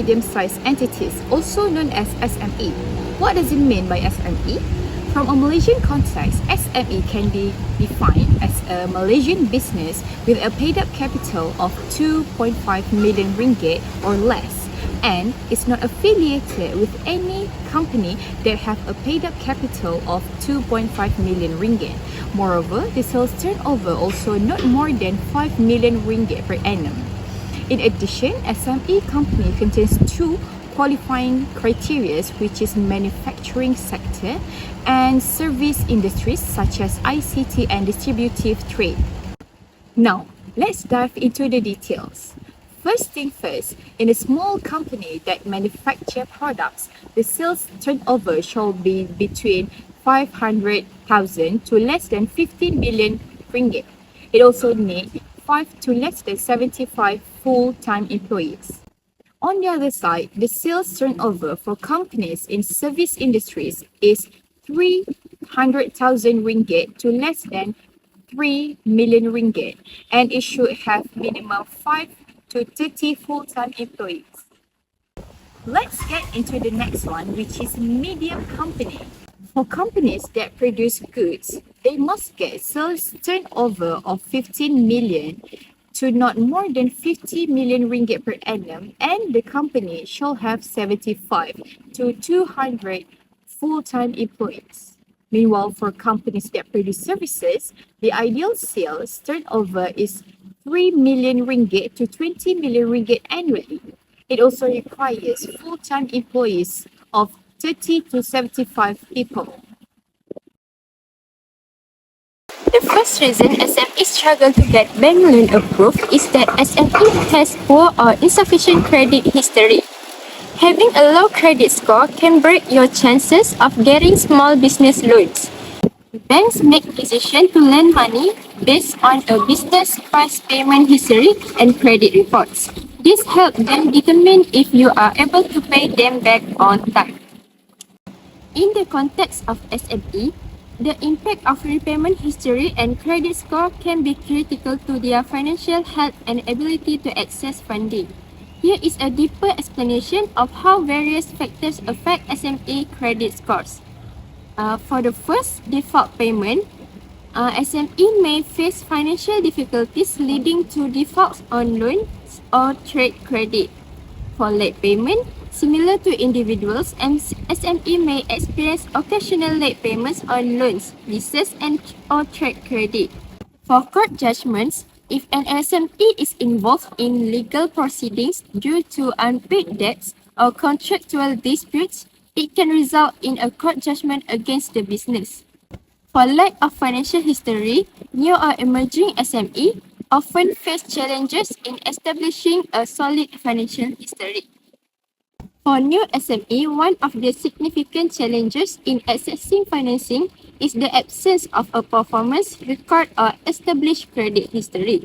medium-sized entities, also known as SME. What does it mean by SME? From a Malaysian context, SME can be defined as a Malaysian business with a paid-up capital of 2.5 million ringgit or less, and is not affiliated with any company that have a paid-up capital of 2.5 million ringgit. Moreover, the sales turnover also not more than 5 million ringgit per annum. In addition, SME company contains two qualifying criteria, which is manufacturing sector and service industries such as ICT and distributive trade. Now, let's dive into the details. First thing first, in a small company that manufacture products, the sales turnover shall be between 500,000 to less than 15 million ringgit. It also needs 5 to less than 75 full-time employees. On the other side, the sales turnover for companies in service industries is 300,000 ringgit to less than 3 million ringgit, and it should have minimum 5 to 30 full-time employees. Let's get into the next one, which is medium company. For companies that produce goods, they must get sales turnover of 15 million to not more than 50 million ringgit per annum, and the company shall have 75 to 200 full-time employees. Meanwhile, for companies that produce services, the ideal sales turnover is 3 million ringgit to 20 million ringgit annually. It also requires full-time employees of 30 to 75 people. The first reason SME struggle to get bank loan approved is that SME has poor or insufficient credit history. Having a low credit score can break your chances of getting small business loans. Banks make decisions to lend money based on a business past payment history and credit reports. This helps them determine if you are able to pay them back on time. In the context of SME, the impact of repayment history and credit score can be critical to their financial health and ability to access funding. Here is a deeper explanation of how various factors affect SME credit scores. For the first, default payment, SME may face financial difficulties leading to defaults on loans or trade credit. For late payment, similar to individuals, SME may experience occasional late payments on loans, leases, and or trade credit. For court judgments, if an SME is involved in legal proceedings due to unpaid debts or contractual disputes, it can result in a court judgment against the business. For lack of financial history, new or emerging SME often face challenges in establishing a solid financial history. For new SME, one of the significant challenges in accessing financing is the absence of a performance record or established credit history.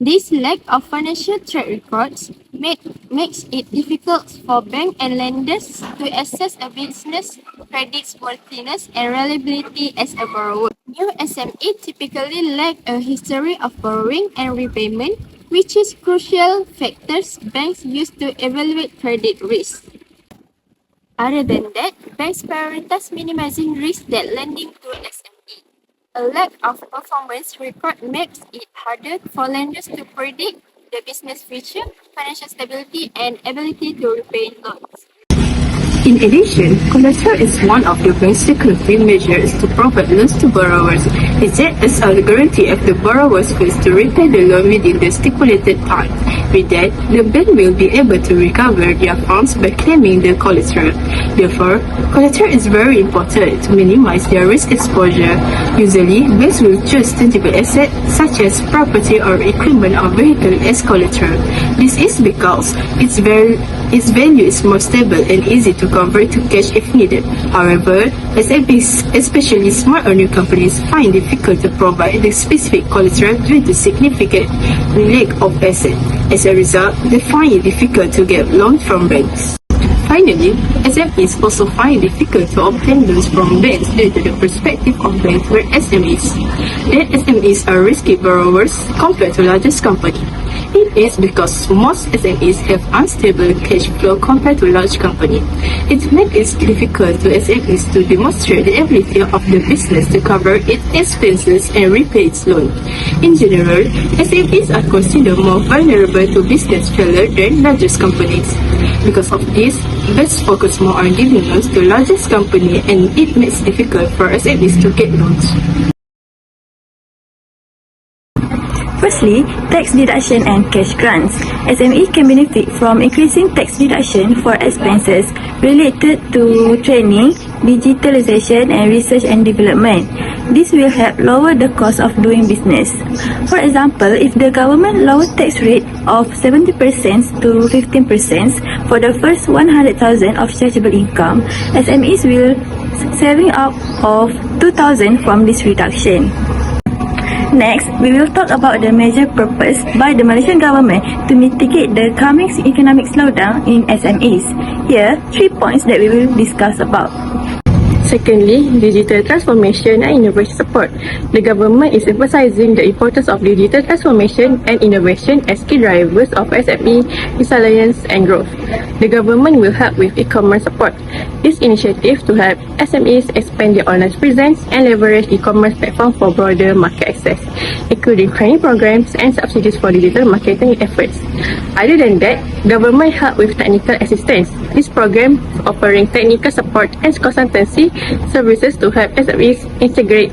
This lack of financial track records makes it difficult for banks and lenders to assess a business credit's worthiness and reliability as a borrower. New SME typically lack a history of borrowing and repayment, which is crucial factors banks use to evaluate credit risk. Other than that, banks prioritize minimizing risk that lending to SME. A lack of performance record makes it harder for lenders to predict the business future, financial stability, and ability to repay loans. In addition, collateral is one of the bank's security measures to provide loans to borrowers. It acts as a guarantee of the borrower's wills to repay the loan within the stipulated time. With that, the bank will be able to recover their funds by claiming the collateral. Therefore, collateral is very important to minimize their risk exposure. Usually, banks will choose tangible assets such as property or equipment or vehicle as collateral. This is because its value is more stable and easy to convert to cash if needed. However, SMEs, especially small or new companies, find it difficult to provide the specific collateral due to significant lack of assets. As a result, they find it difficult to get loans from banks. Finally, SMEs also find it difficult to obtain loans from banks due to the perspective of banks were SMEs. That SMEs are risky borrowers compared to largest companies. It is because most SMEs have unstable cash flow compared to large companies. It makes it difficult to SMEs to demonstrate the ability of the business to cover its expenses and repay its loan. In general, SMEs are considered more vulnerable to business failure than largest companies. Because of this, let's focus more on giving loans to largest company, and it makes it difficult for SMEs to get loans. Firstly, tax deduction and cash grants. SME can benefit from increasing tax deduction for expenses related to training, digitalization and research and development. This will help lower the cost of doing business. For example, if the government lower tax rate of 70% to 15% for the first 100,000 of chargeable income, SMEs will saving up of 2,000 from this reduction. Next, we will talk about the major purpose by the Malaysian government to mitigate the coming economic slowdown in SMEs. Here, 3 points that we will discuss about. Secondly, digital transformation and innovation support. The government is emphasizing the importance of digital transformation and innovation as key drivers of SME resilience and growth. The government will help with e-commerce support. This initiative to help SMEs expand their online presence and leverage e-commerce platform for broader market access, including training programs and subsidies for digital marketing efforts. Other than that, government help with technical assistance. This program offering technical support and consultancy services to help SMEs integrate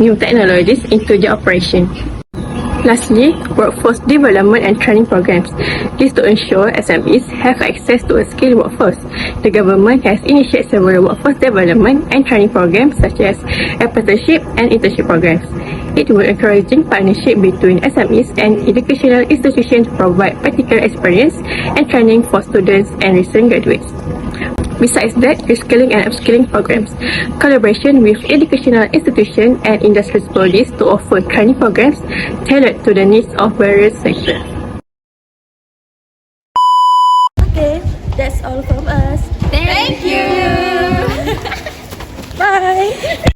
new technologies into their operation. Lastly, workforce development and training programs. This to ensure SMEs have access to a skilled workforce. The government has initiated several workforce development and training programs such as apprenticeship and internship programs. It will encouraging partnership between SMEs and educational institutions to provide practical experience and training for students and recent graduates. Besides that, reskilling and upskilling programs, collaboration with educational institutions and industry bodies to offer training programs tailored to the needs of various sectors. Okay, that's all from us. Thank you! Bye!